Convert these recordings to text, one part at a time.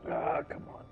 Ah, come on.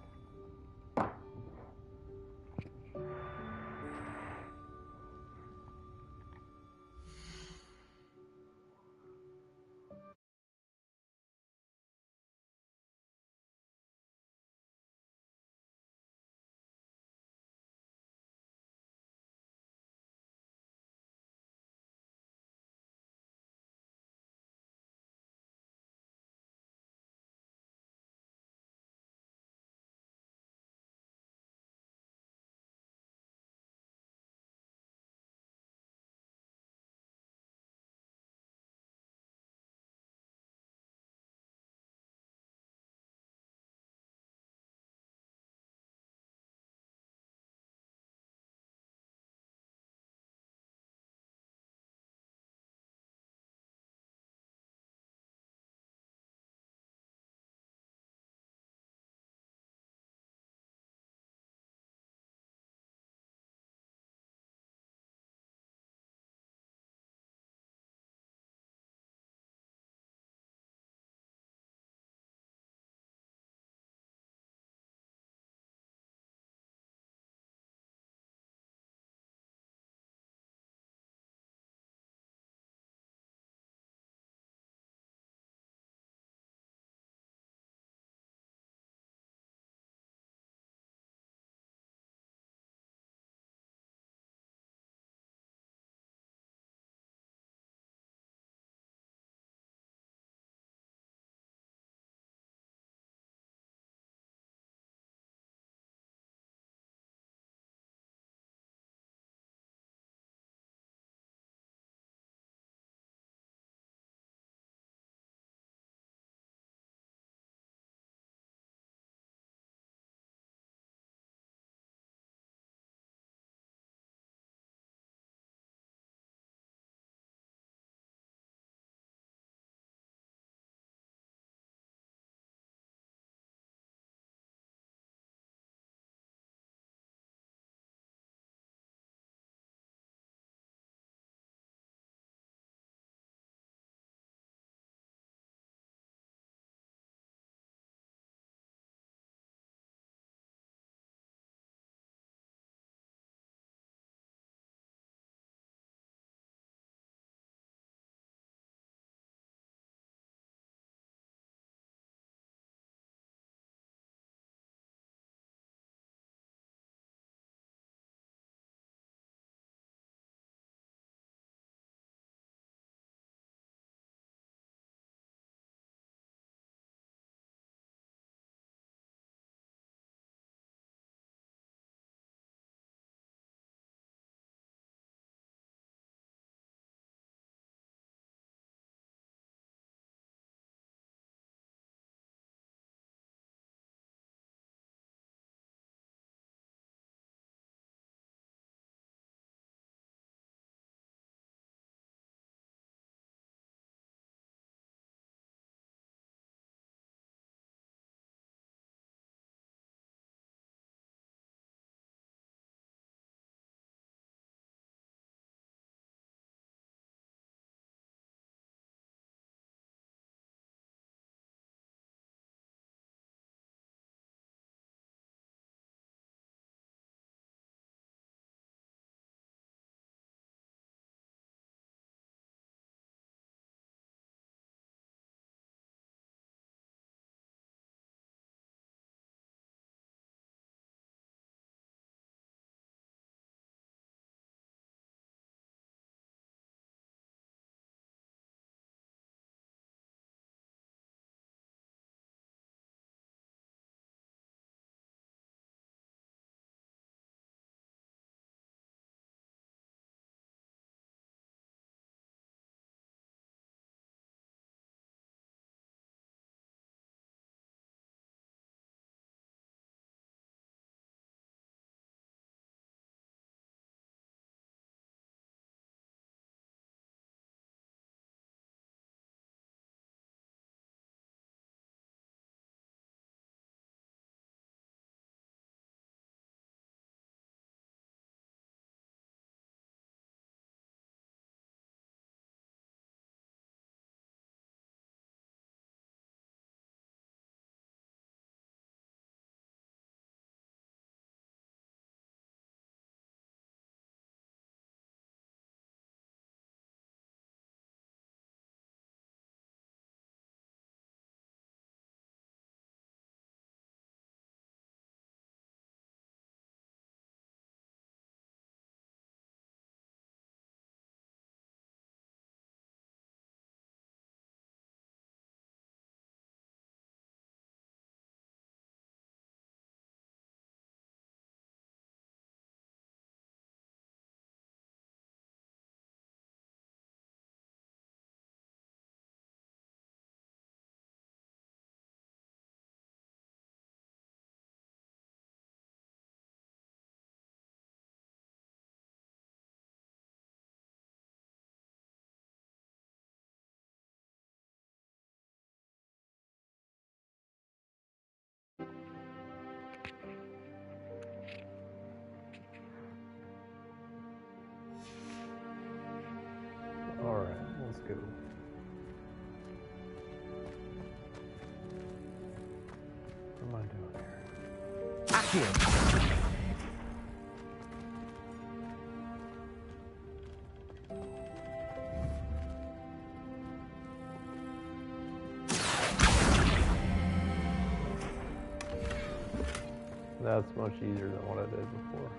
That's much easier than what I did before.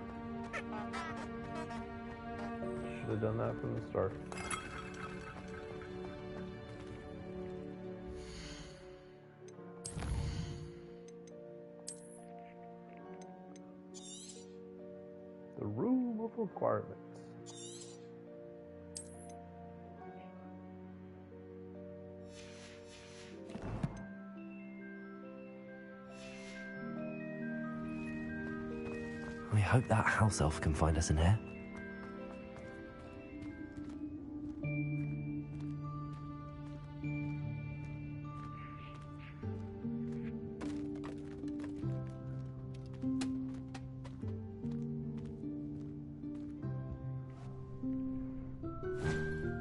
Should have done that from the start. The room of requirements. I hope that house elf can find us in here.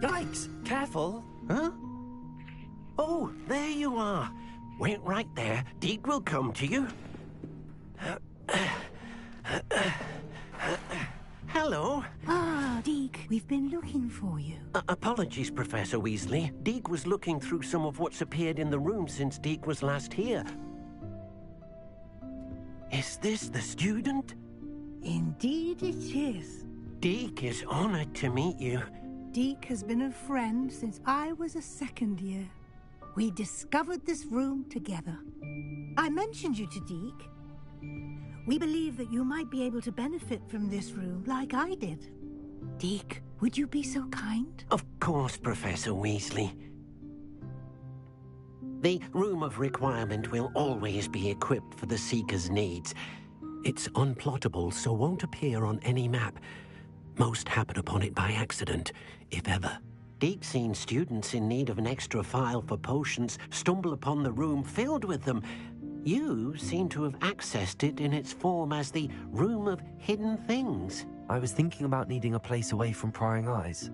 Yikes! Careful! Huh? Oh, there you are. Wait right there. Deke will come to you. Hello. Ah, Deke, we've been looking for you. Apologies, Professor Weasley. Deke was looking through some of what's appeared in the room since Deke was last here. Is this the student? Indeed it is. Deke is honored to meet you. Deke has been a friend since I was a second year. We discovered this room together. I mentioned you to Deke. We believe that you might be able to benefit from this room like I did. Deke, would you be so kind? Of course, Professor Weasley. The Room of Requirement will always be equipped for the Seeker's needs. It's unplottable, so won't appear on any map. Most happen upon it by accident, if ever. Deke's seen students in need of an extra file for potions stumble upon the room filled with them. You seem to have accessed it in its form as the Room of Hidden Things. I was thinking about needing a place away from prying eyes.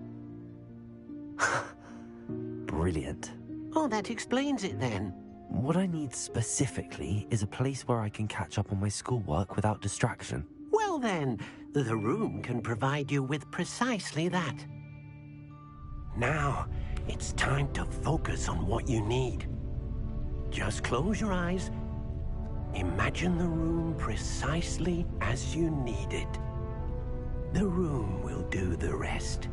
Brilliant. Oh, that explains it then. What I need specifically is a place where I can catch up on my schoolwork without distraction. Well then, the room can provide you with precisely that. Now, it's time to focus on what you need. Just close your eyes. Imagine the room precisely as you need it. The room will do the rest.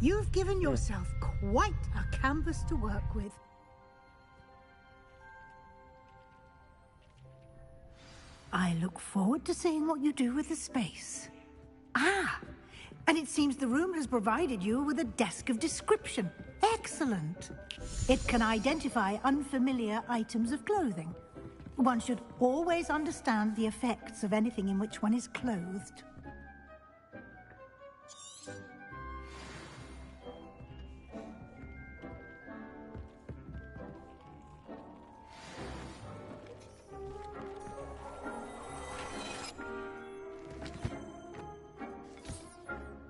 You've given yourself quite a canvas to work with. I look forward to seeing what you do with the space. Ah, and it seems the room has provided you with a desk of description. Excellent. It can identify unfamiliar items of clothing. One should always understand the effects of anything in which one is clothed.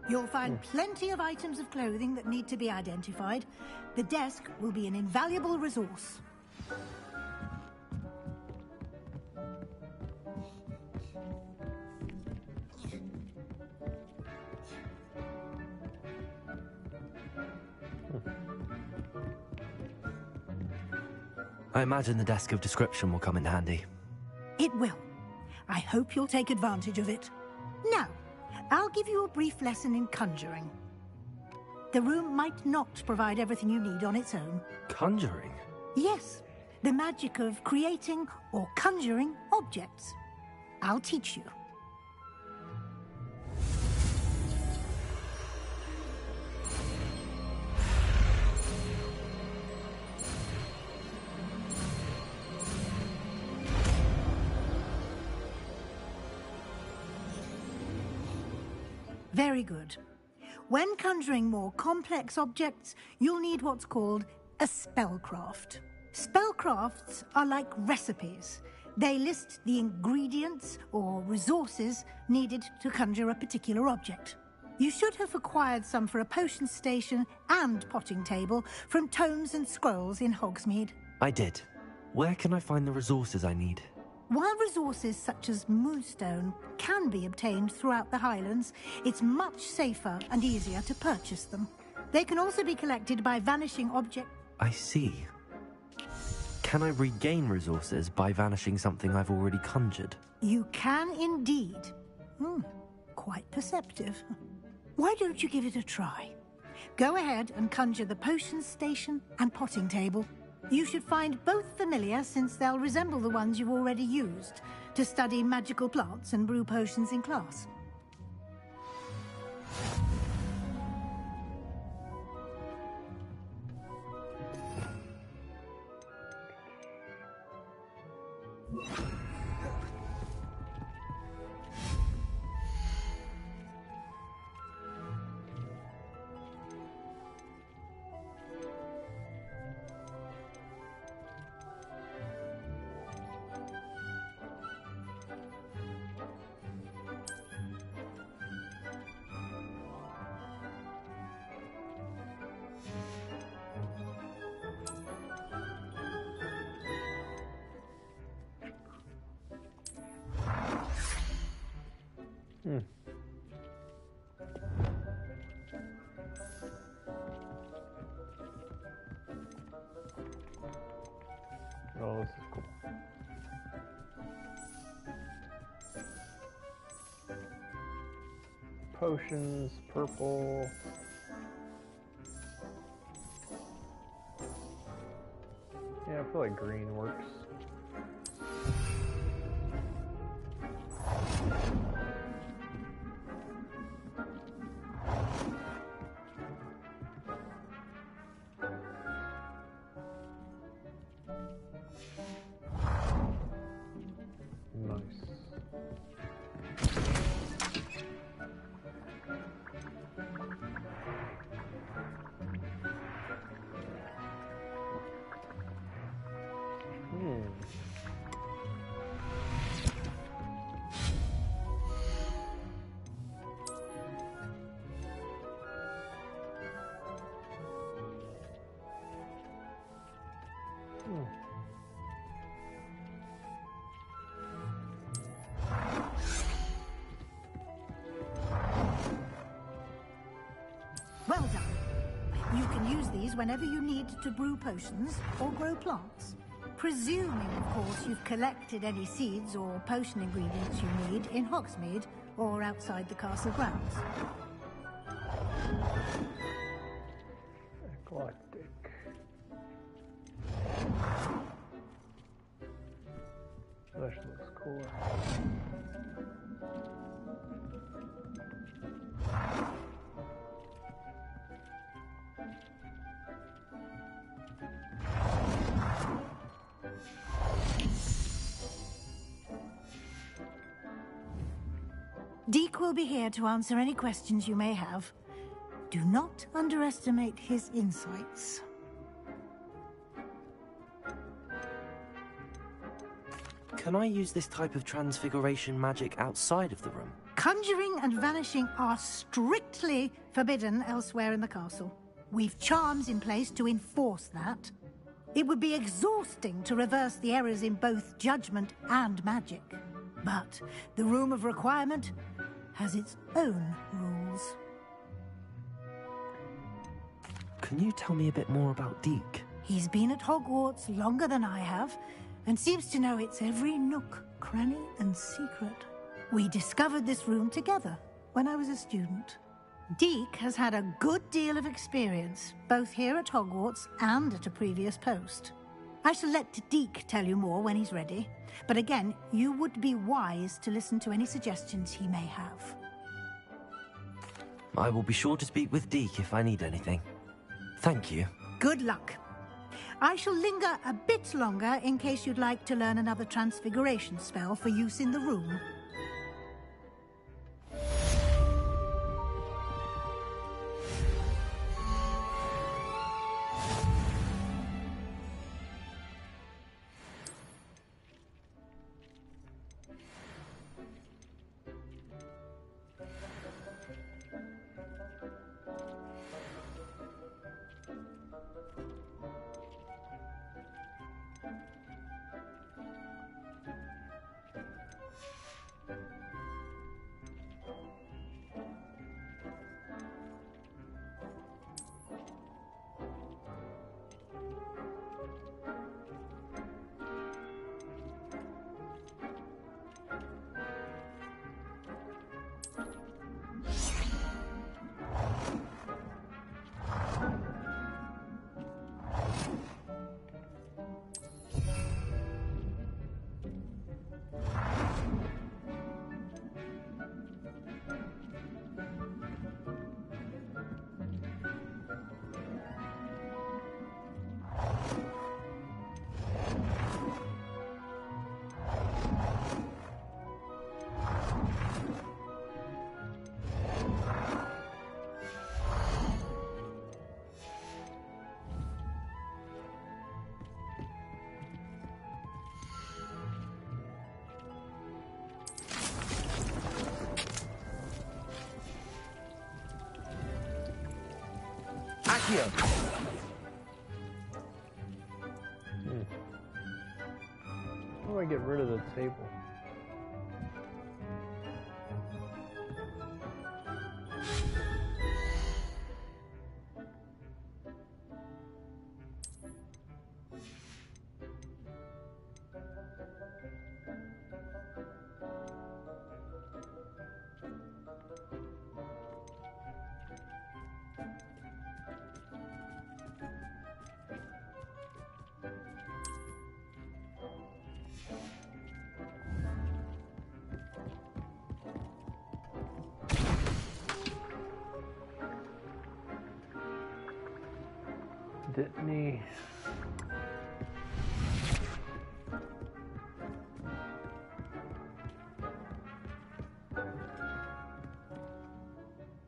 You'll find plenty of items of clothing that need to be identified. The desk will be an invaluable resource. I imagine the desk of description will come in handy. It will. I hope you'll take advantage of it. Now, I'll give you a brief lesson in conjuring. The room might not provide everything you need on its own. Conjuring? Yes, the magic of creating or conjuring objects. I'll teach you. Very good. When conjuring more complex objects, you'll need what's called a spellcraft. Spellcrafts are like recipes. They list the ingredients or resources needed to conjure a particular object. You should have acquired some for a potion station and potting table from tomes and scrolls in Hogsmeade. I did. Where can I find the resources I need? While resources such as moonstone can be obtained throughout the Highlands, it's much safer and easier to purchase them. They can also be collected by vanishing objects. I see. Can I regain resources by vanishing something I've already conjured? You can indeed. Quite perceptive. Why don't you give it a try? Go ahead and conjure the potion station and potting table. You should find both familiar, since they'll resemble the ones you've already used to study magical plants and brew potions in class. Oh, this is cool. Potions, purple. Yeah, I feel like green works. Well done. You can use these whenever you need to brew potions or grow plants. Presuming, of course, you've collected any seeds or potion ingredients you need in Hogsmeade or outside the castle grounds. Eclectic. That actually looks cooler. Deke will be here to answer any questions you may have. Do not underestimate his insights. Can I use this type of transfiguration magic outside of the room? Conjuring and vanishing are strictly forbidden elsewhere in the castle. We've charms in place to enforce that. It would be exhausting to reverse the errors in both judgment and magic. But the Room of Requirement has its own rules. Can you tell me a bit more about Deke? He's been at Hogwarts longer than I have, and seems to know its every nook, cranny, and secret. We discovered this room together when I was a student. Deke has had a good deal of experience, both here at Hogwarts and at a previous post. I shall let Deke tell you more when he's ready, but again, you would be wise to listen to any suggestions he may have. I will be sure to speak with Deke if I need anything. Thank you. Good luck. I shall linger a bit longer in case you'd like to learn another transfiguration spell for use in the room. Yeah. How do I get rid of the table? Didn't he?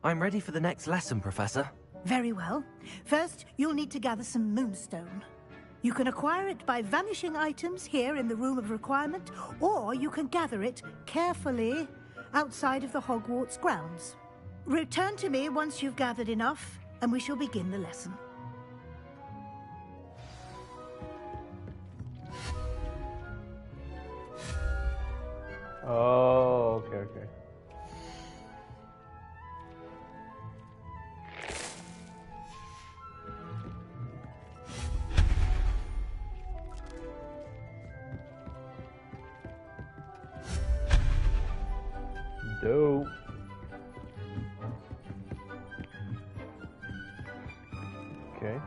I'm ready for the next lesson, Professor. Very well. First, you'll need to gather some moonstone. You can acquire it by vanishing items here in the Room of Requirement, or you can gather it carefully outside of the Hogwarts grounds. Return to me once you've gathered enough, and we shall begin the lesson. Oh, okay. Dope. Okay.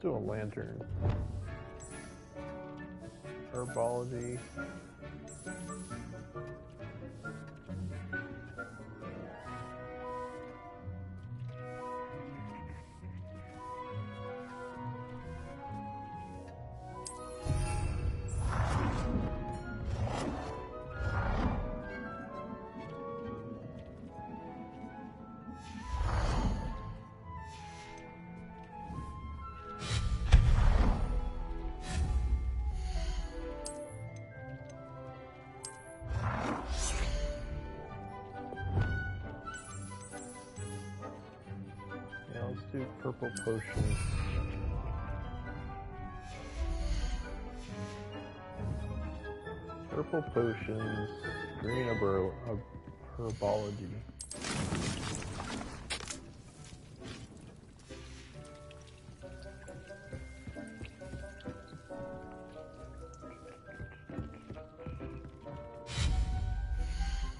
Do a lantern. Herbology. Purple potions. Purple potions. Green herbology.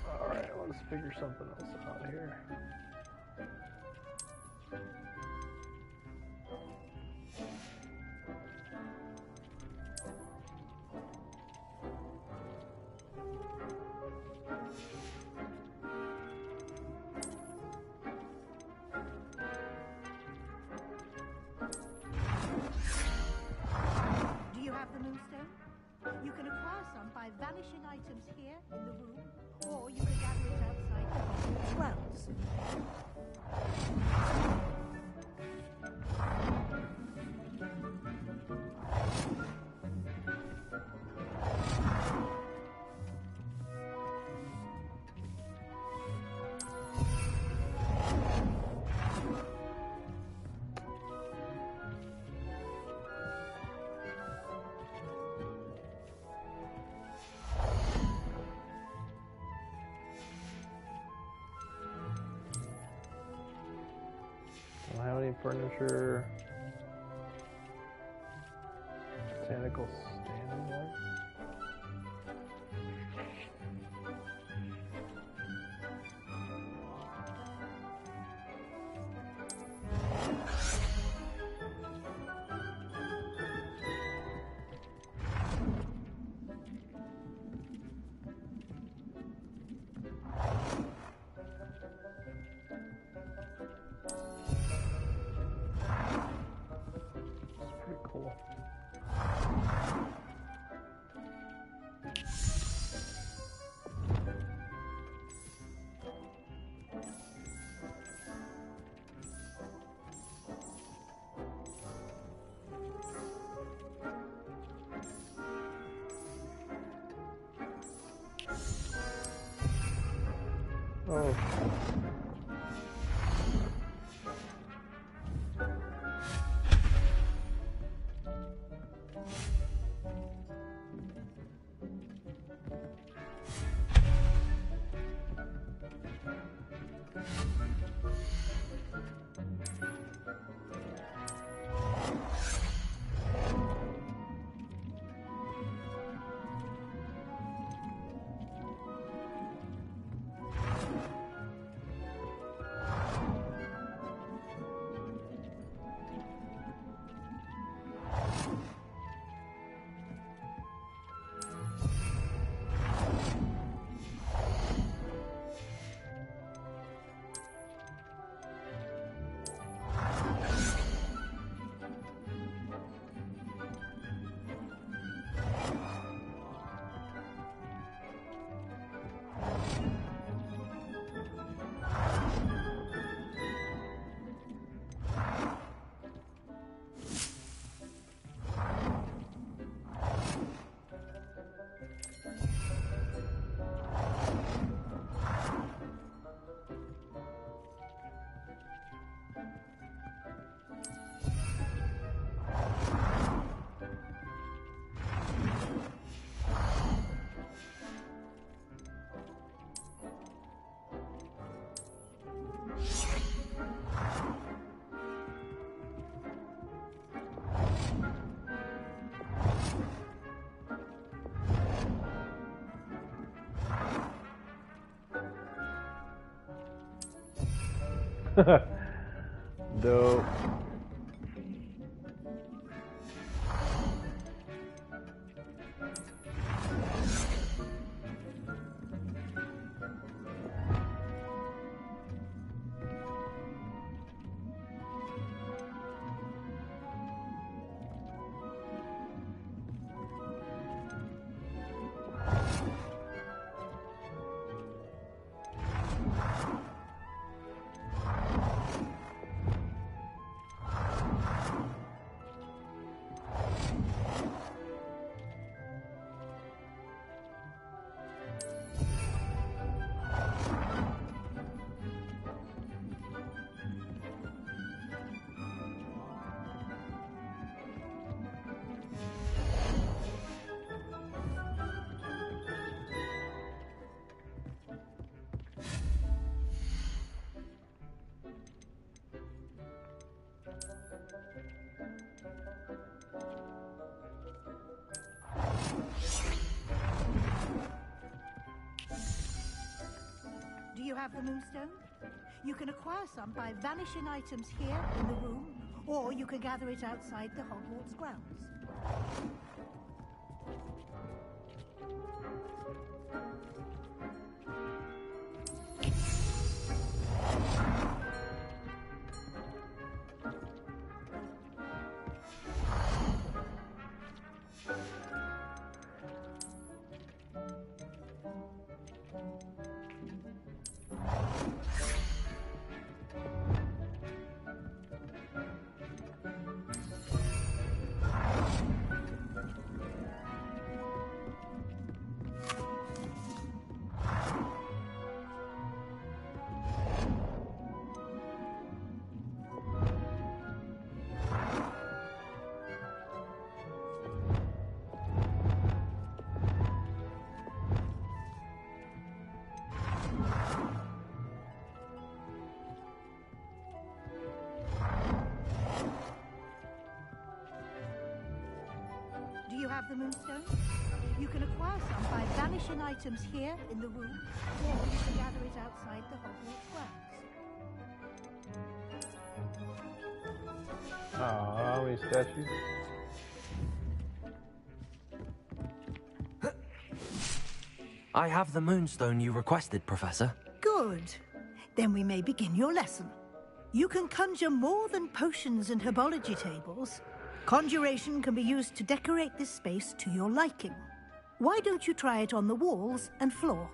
Alright, let's figure something else out here. Do you have the moonstone? You can acquire some by vanishing items here in the room, or you can gather it outside the Hogwarts wells. Don't have any furniture. Botanical standing light. It's pretty cool. Oh. Dope. you have the Moonstone? You can acquire some by vanishing items here in the room, or you can gather it outside the Hogwarts grounds. Do you have the Moonstone? You can acquire some by vanishing items here in the room, or you can gather it outside the Hogwarts grounds. How many statues? I have the Moonstone you requested, Professor. Good. Then we may begin your lesson. You can conjure more than potions and herbology tables. Conjuration can be used to decorate this space to your liking. Why don't you try it on the walls and floor?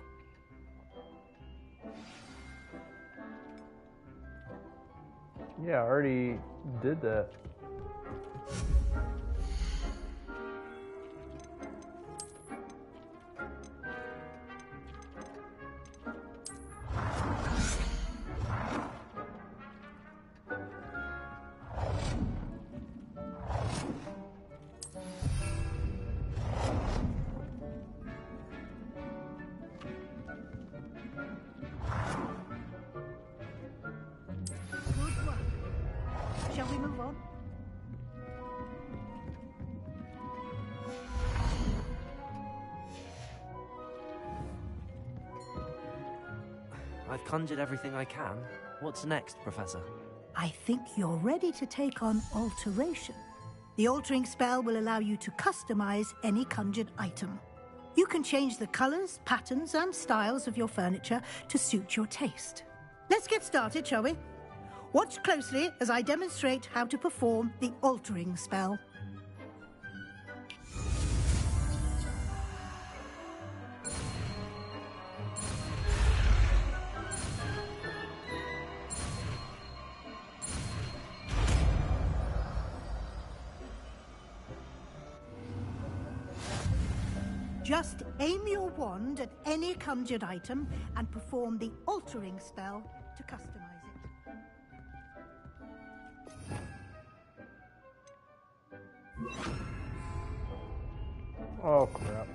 Yeah, I already did that. Good work. Shall we move on? I've conjured everything I can. What's next, Professor? I think you're ready to take on alteration. The altering spell will allow you to customize any conjured item. You can change the colors, patterns, and styles of your furniture to suit your taste. Let's get started, shall we? Watch closely as I demonstrate how to perform the altering spell. Just aim your wand at any conjured item and perform the altering spell to customize it. Oh, crap.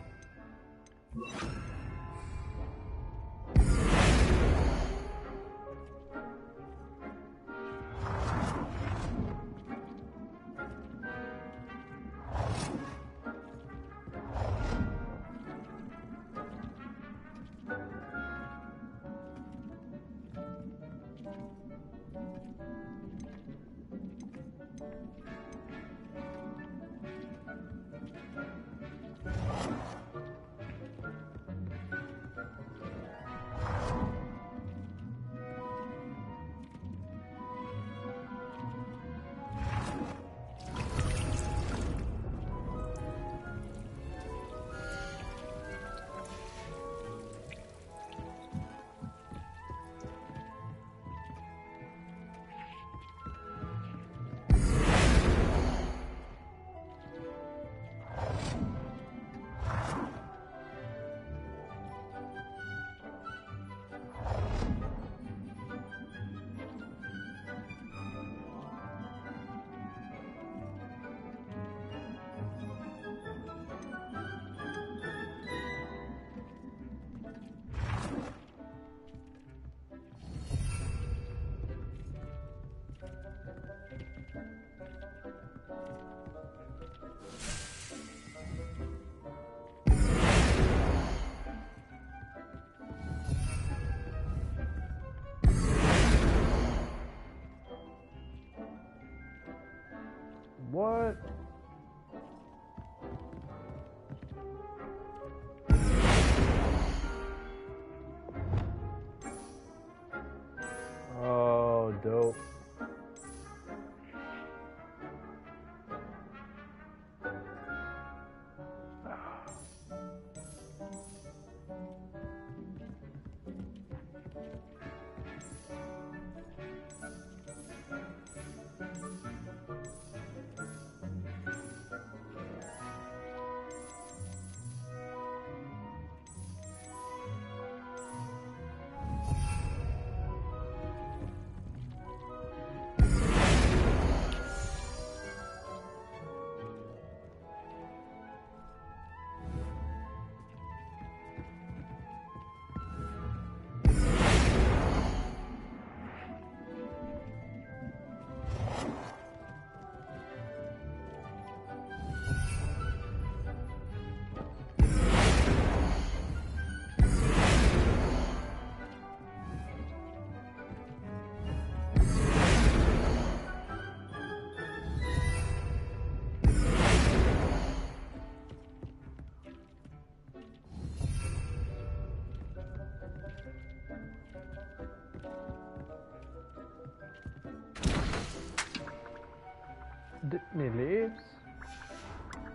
Disney lives.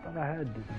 Thought I had Disney.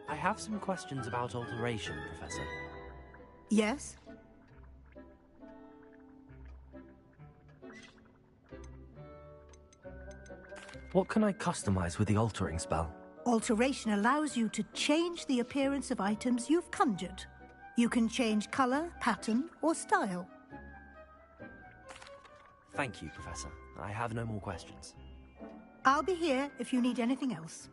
I have some questions about alteration, Professor. Yes? What can I customize with the altering spell? Alteration allows you to change the appearance of items you've conjured. You can change color, pattern, or style. Thank you, Professor. I have no more questions. I'll be here if you need anything else.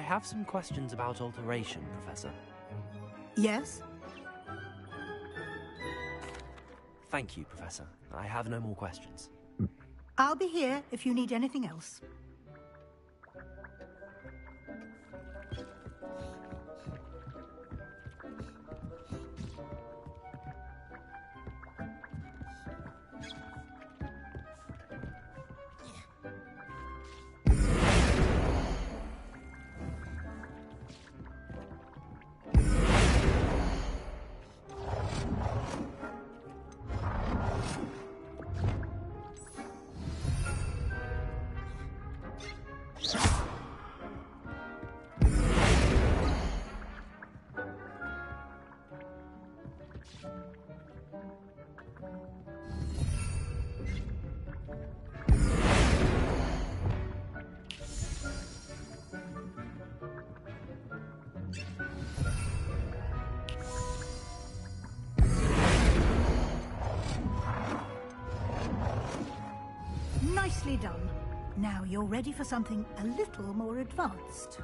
have some questions about alteration, Professor. Yes? Thank you, Professor. I have no more questions. I'll be here if you need anything else. Nicely done. Now you're ready for something a little more advanced.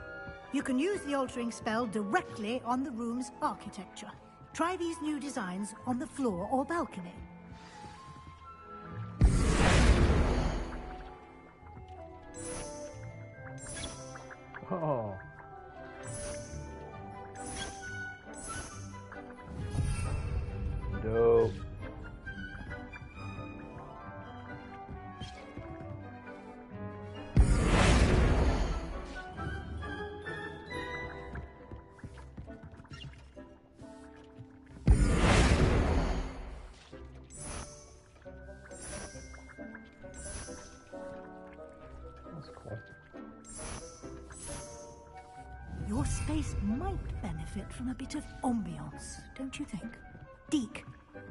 You can use the altering spell directly on the room's architecture. Try these new designs on the floor or balcony. Oh. Dope. That's cool. Your space might benefit from a bit of ambiance, don't you think? Deke,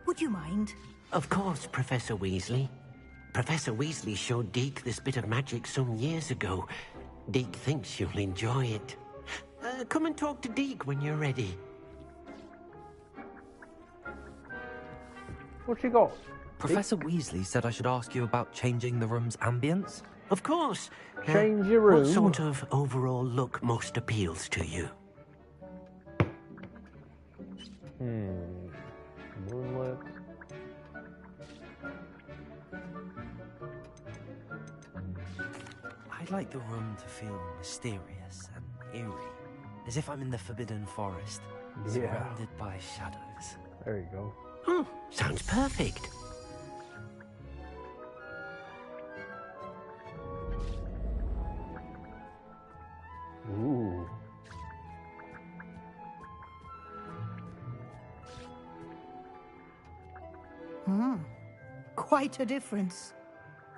would you mind? Of course, Professor Weasley. Professor Weasley showed Deke this bit of magic some years ago. Deke thinks you'll enjoy it. Come and talk to Deke when you're ready. What you got? Professor Weasley said I should ask you about changing the room's ambience. Of course. Change your room. What sort of overall look most appeals to you? Moonlit. I'd like the room to feel mysterious and eerie, as if I'm in the Forbidden Forest, surrounded by shadows. There you go. Sounds perfect. Ooh. Quite a difference.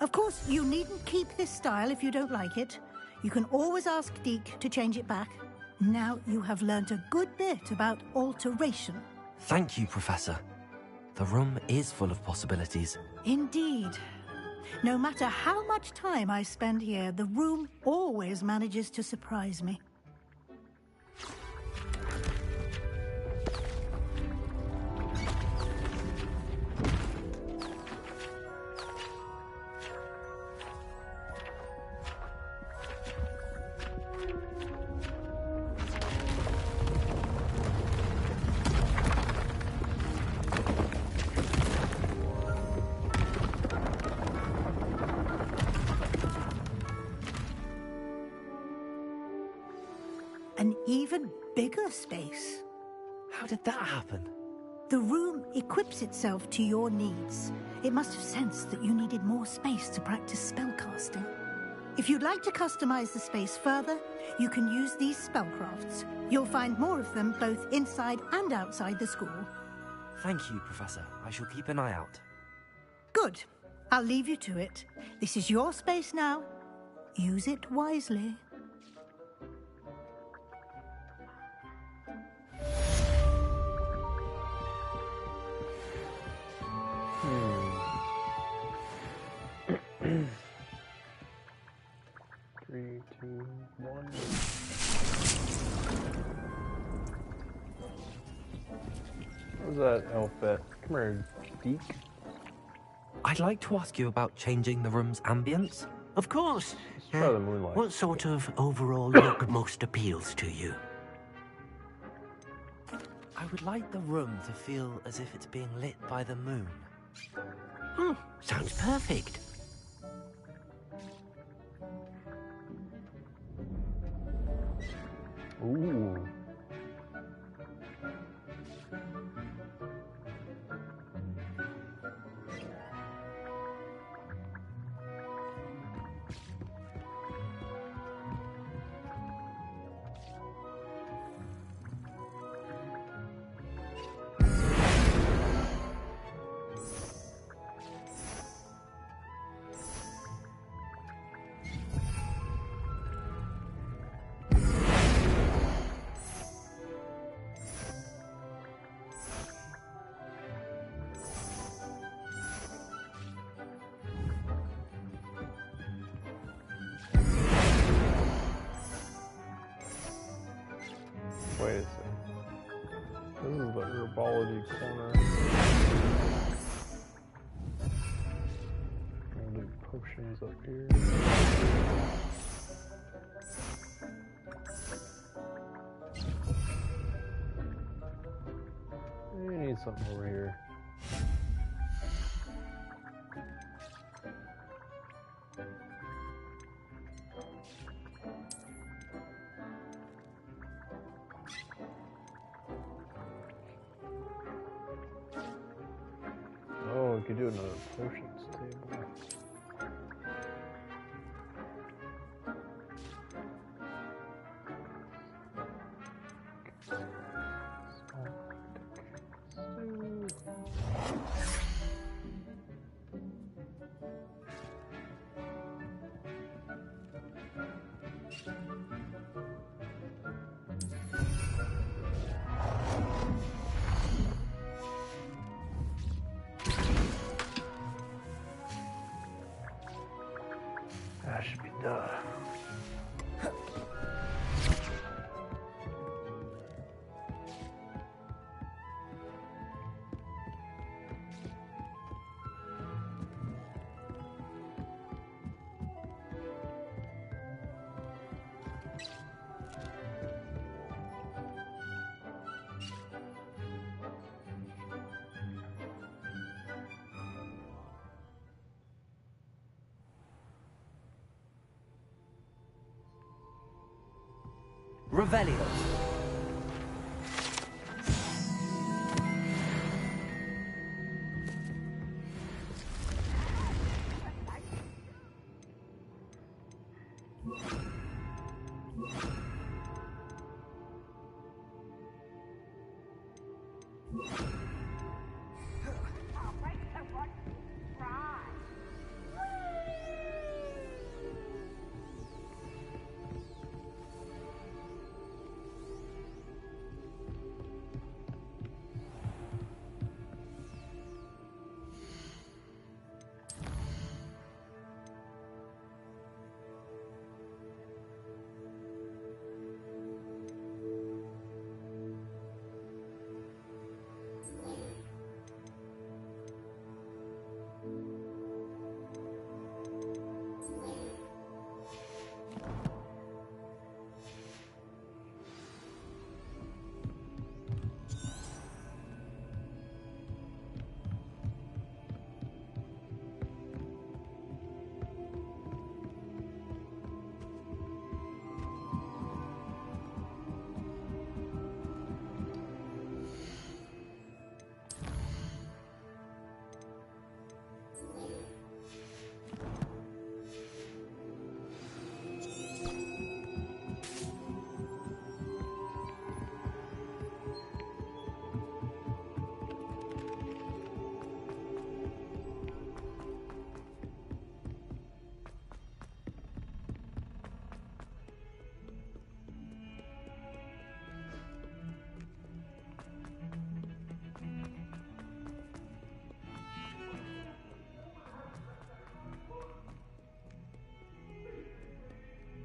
Of course, you needn't keep this style if you don't like it. You can always ask Deke to change it back. Now you have learnt a good bit about alteration. Thank you, Professor. The room is full of possibilities. Indeed. No matter how much time I spend here, the room always manages to surprise me. An even bigger space. How did that happen? The room equips itself to your needs. It must have sensed that you needed more space to practice spellcasting. If you'd like to customize the space further, you can use these spellcrafts. You'll find more of them both inside and outside the school. Thank you, Professor. I shall keep an eye out. Good. I'll leave you to it. This is your space now. Use it wisely. Three, two, one. What was that outfit? Come here, Deke. I'd like to ask you about changing the room's ambience. Of course. Try the moonlight. What sort of overall look most appeals to you? I would like the room to feel as if it's being lit by the moon. Sounds perfect. Ooh. Wait a second. This is the herbology corner. I'll do potions up here. We need something over here. Oh, we could do another potions table. That should be done. Revelio.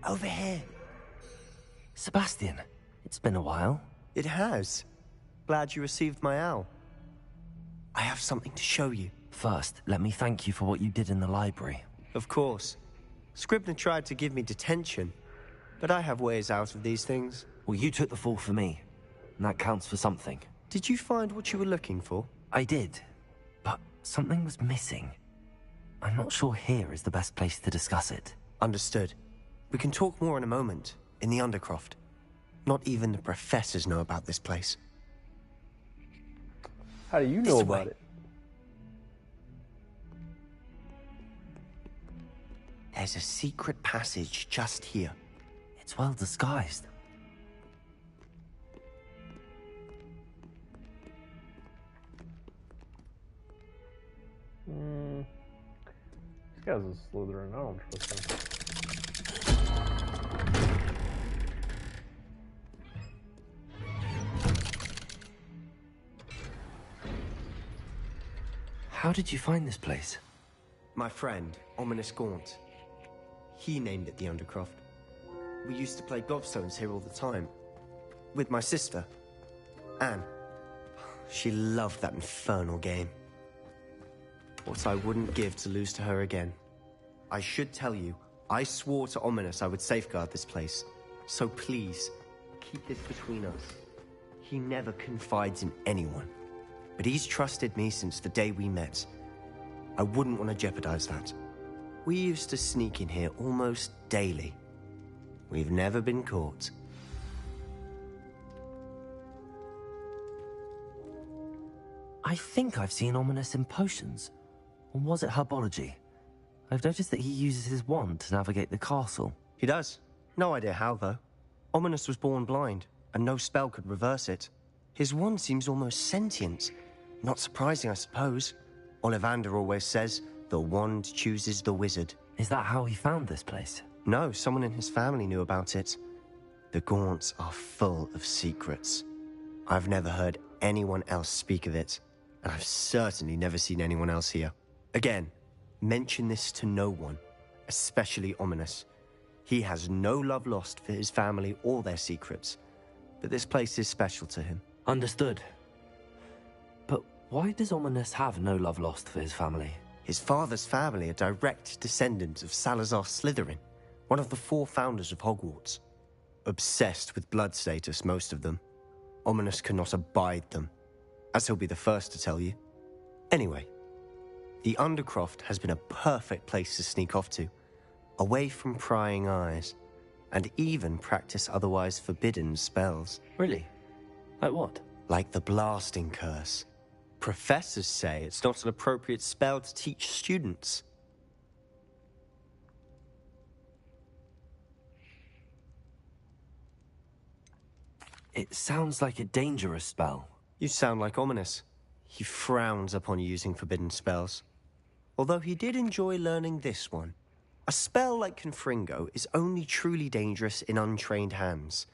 Over here. Sebastian, it's been a while. It has. Glad you received my owl. I have something to show you. First, let me thank you for what you did in the library. Of course. Scribner tried to give me detention, but I have ways out of these things. Well, you took the fall for me, and that counts for something. Did you find what you were looking for? I did, but something was missing. I'm not sure here is the best place to discuss it. Understood. We can talk more in a moment, in the Undercroft. Not even the professors know about this place. How do you know about it? There's a secret passage just here. It's well disguised. These guys are Slytherin. I don't trust them. How did you find this place? My friend, Ominous Gaunt. He named it the Undercroft. We used to play gobstones here all the time. With my sister, Anne. She loved that infernal game. What I wouldn't give to lose to her again. I should tell you, I swore to Ominous I would safeguard this place. So please, keep this between us. He never confides in anyone. But he's trusted me since the day we met. I wouldn't want to jeopardize that. We used to sneak in here almost daily. We've never been caught. I think I've seen Ominous in potions. Or was it herbology? I've noticed that he uses his wand to navigate the castle. He does. No idea how, though. Ominous was born blind, and no spell could reverse it. His wand seems almost sentient. Not surprising, I suppose. Ollivander always says, the wand chooses the wizard. Is that how he found this place? No, someone in his family knew about it. The Gaunts are full of secrets. I've never heard anyone else speak of it, and I've certainly never seen anyone else here. Again, mention this to no one, especially Ominous. He has no love lost for his family or their secrets, but this place is special to him. Understood. But why does Ominous have no love lost for his family? His father's family are direct descendants of Salazar Slytherin, one of the 4 founders of Hogwarts. Obsessed with blood status, most of them. Ominous cannot abide them, as he'll be the first to tell you. Anyway, the Undercroft has been a perfect place to sneak off to, away from prying eyes, and even practice otherwise forbidden spells. Really? Like what? Like the blasting curse. Professors say it's not an appropriate spell to teach students. It sounds like a dangerous spell. You sound like Ominous. He frowns upon using forbidden spells. Although he did enjoy learning this one. A spell like Confringo is only truly dangerous in untrained hands.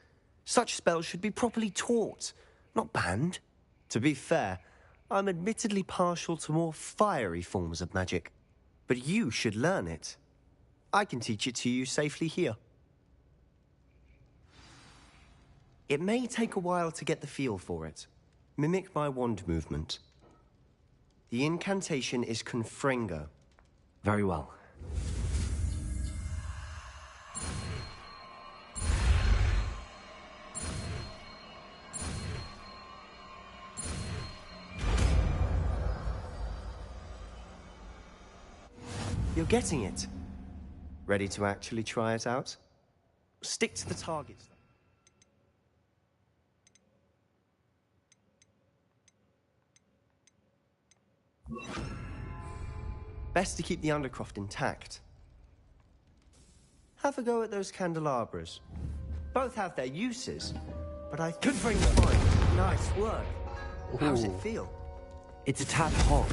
Such spells should be properly taught, not banned. To be fair, I'm admittedly partial to more fiery forms of magic. But you should learn it. I can teach it to you safely here. It may take a while to get the feel for it. Mimic my wand movement. The incantation is Confringo. Very well. You're getting it. Ready to actually try it out? Stick to the targets. Best to keep the Undercroft intact. Have a go at those candelabras. Both have their uses, but I could bring the fine. Nice work. How's it feel? It's a tad hot.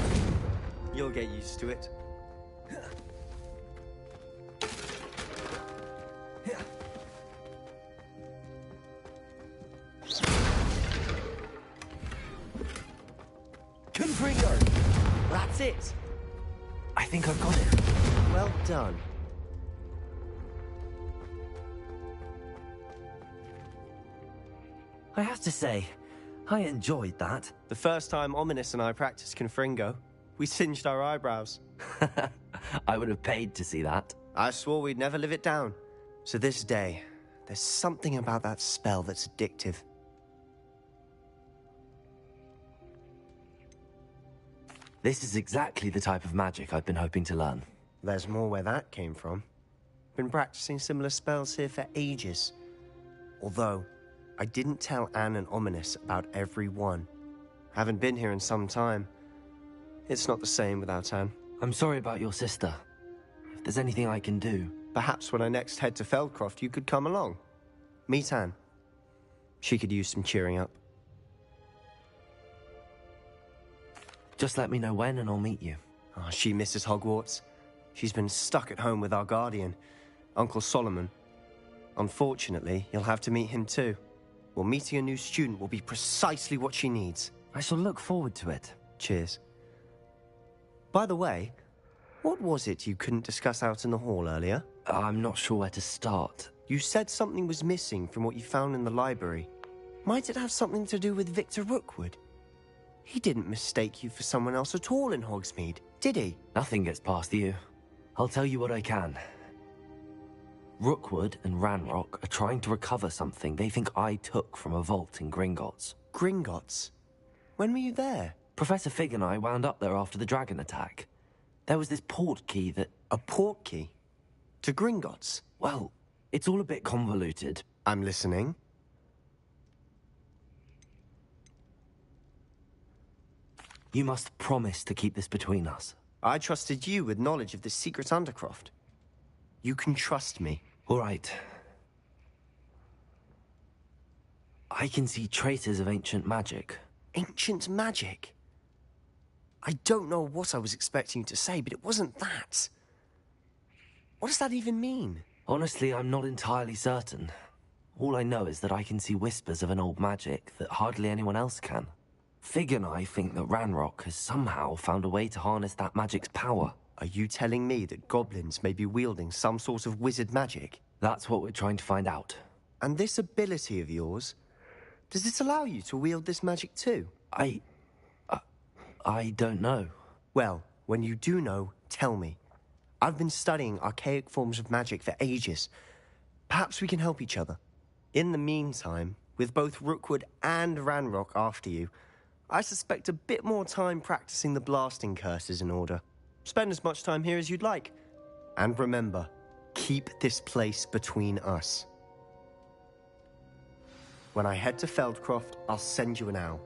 You'll get used to it. Confringo! That's it! I think I've got it. Well done. I have to say, I enjoyed that. The first time Ominous and I practiced Confringo, we singed our eyebrows. I would have paid to see that. I swore we'd never live it down. So this day, there's something about that spell that's addictive. This is exactly the type of magic I've been hoping to learn. There's more where that came from. Been practicing similar spells here for ages. Although, I didn't tell Anne and Ominous about every one. Haven't been here in some time. It's not the same without Anne. I'm sorry about your sister. If there's anything I can do... Perhaps when I next head to Feldcroft, you could come along. Meet Anne. She could use some cheering up. Just let me know when and I'll meet you. Oh, she misses Hogwarts. She's been stuck at home with our guardian, Uncle Solomon. Unfortunately, you'll have to meet him too. Well, meeting a new student will be precisely what she needs. I shall look forward to it. Cheers. By the way, what was it you couldn't discuss out in the hall earlier? I'm not sure where to start. You said something was missing from what you found in the library. Might it have something to do with Victor Rookwood? He didn't mistake you for someone else at all in Hogsmeade, did he? Nothing gets past you. I'll tell you what I can. Rookwood and Ranrock are trying to recover something they think I took from a vault in Gringotts. Gringotts? When were you there? Professor Fig and I wound up there after the dragon attack. There was this port key that... A port key? To Gringotts? Well, it's all a bit convoluted. I'm listening. You must promise to keep this between us. I trusted you with knowledge of the secret Undercroft. You can trust me. All right. I can see traces of ancient magic. Ancient magic? I don't know what I was expecting you to say, but it wasn't that. What does that even mean? Honestly, I'm not entirely certain. All I know is that I can see whispers of an old magic that hardly anyone else can. Fig and I think that Ranrock has somehow found a way to harness that magic's power. Are you telling me that goblins may be wielding some sort of wizard magic? That's what we're trying to find out. And this ability of yours, does it allow you to wield this magic too? I don't know. Well, when you do know, tell me. I've been studying archaic forms of magic for ages. Perhaps we can help each other. In the meantime, with both Rookwood and Ranrock after you, I suspect a bit more time practicing the blasting curse is in order. Spend as much time here as you'd like. And remember, keep this place between us. When I head to Feldcroft, I'll send you an owl.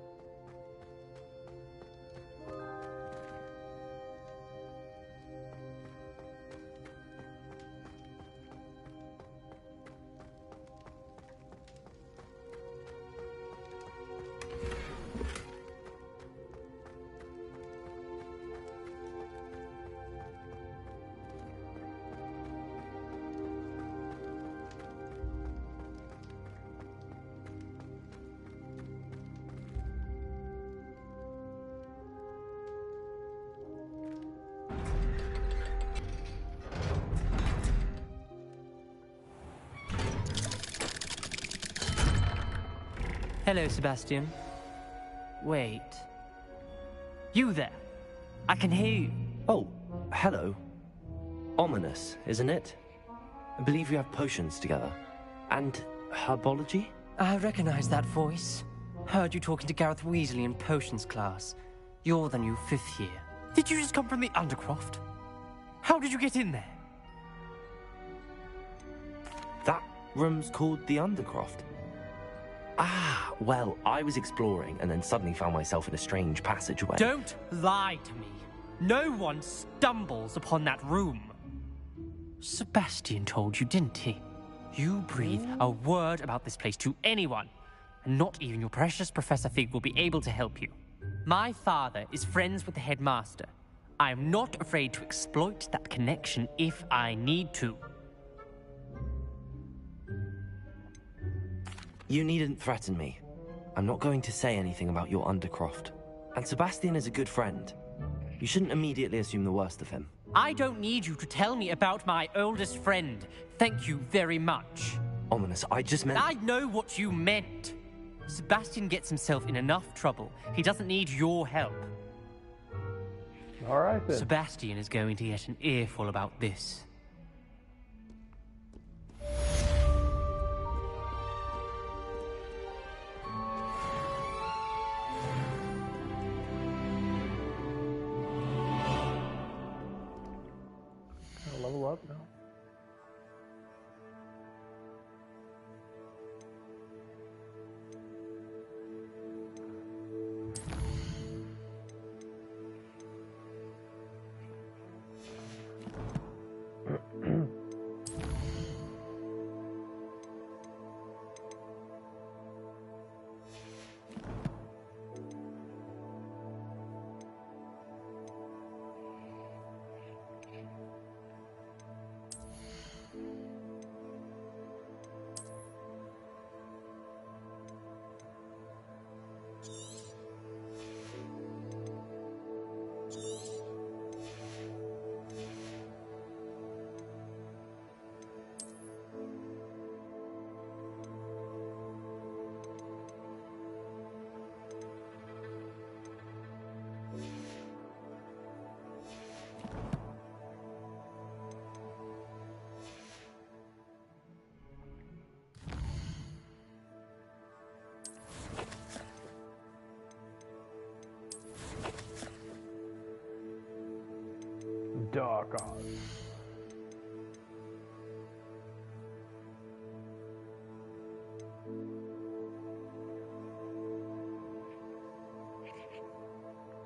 Hello, Sebastian. Wait. You there? I can hear you. Oh, hello. Ominous, isn't it? I believe you have potions together. And herbology? I recognize that voice. Heard you talking to Gareth Weasley in potions class. You're the new 5th year. Did you just come from the Undercroft? How did you get in there? That room's called the Undercroft. Ah, well, I was exploring and then suddenly found myself in a strange passageway. Don't lie to me. No one stumbles upon that room. Sebastian told you, didn't he? You breathe a word about this place to anyone, and not even your precious Professor Fig will be able to help you. My father is friends with the headmaster. I am not afraid to exploit that connection if I need to. You needn't threaten me. I'm not going to say anything about your Undercroft. And Sebastian is a good friend. You shouldn't immediately assume the worst of him. I don't need you to tell me about my oldest friend. Thank you very much. Ominous, I just meant... I know what you meant. Sebastian gets himself in enough trouble. He doesn't need your help. All right, then. Sebastian is going to get an earful about this. Dark arts.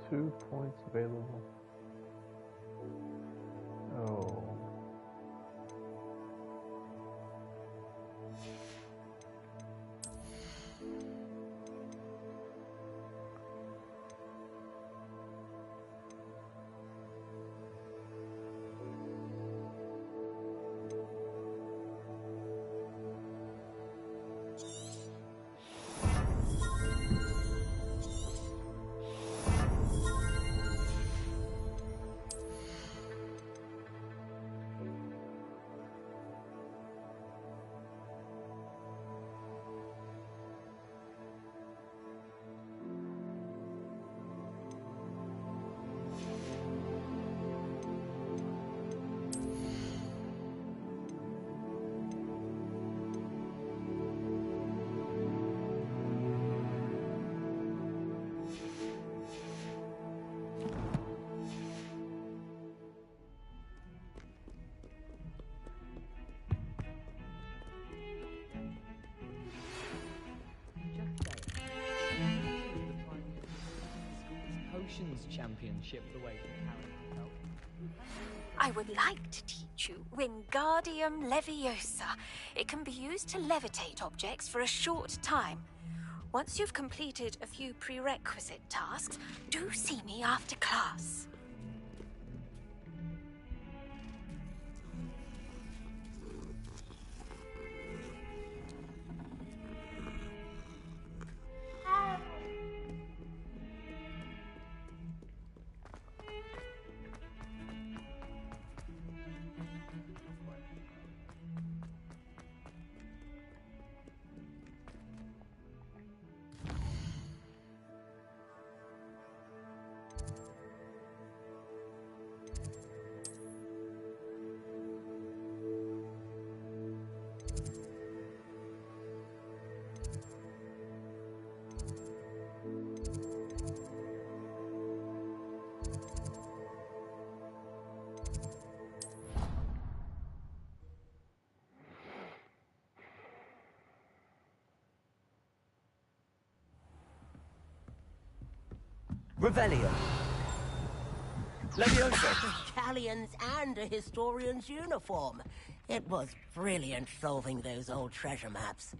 Two points available. Oh. Championship the way from Harry. I would like to teach you Wingardium Leviosa. It can be used to levitate objects for a short time. Once you've completed a few prerequisite tasks, do see me after class. Revelio. Leviosa. Italians and a historian's uniform. It was brilliant solving those old treasure maps.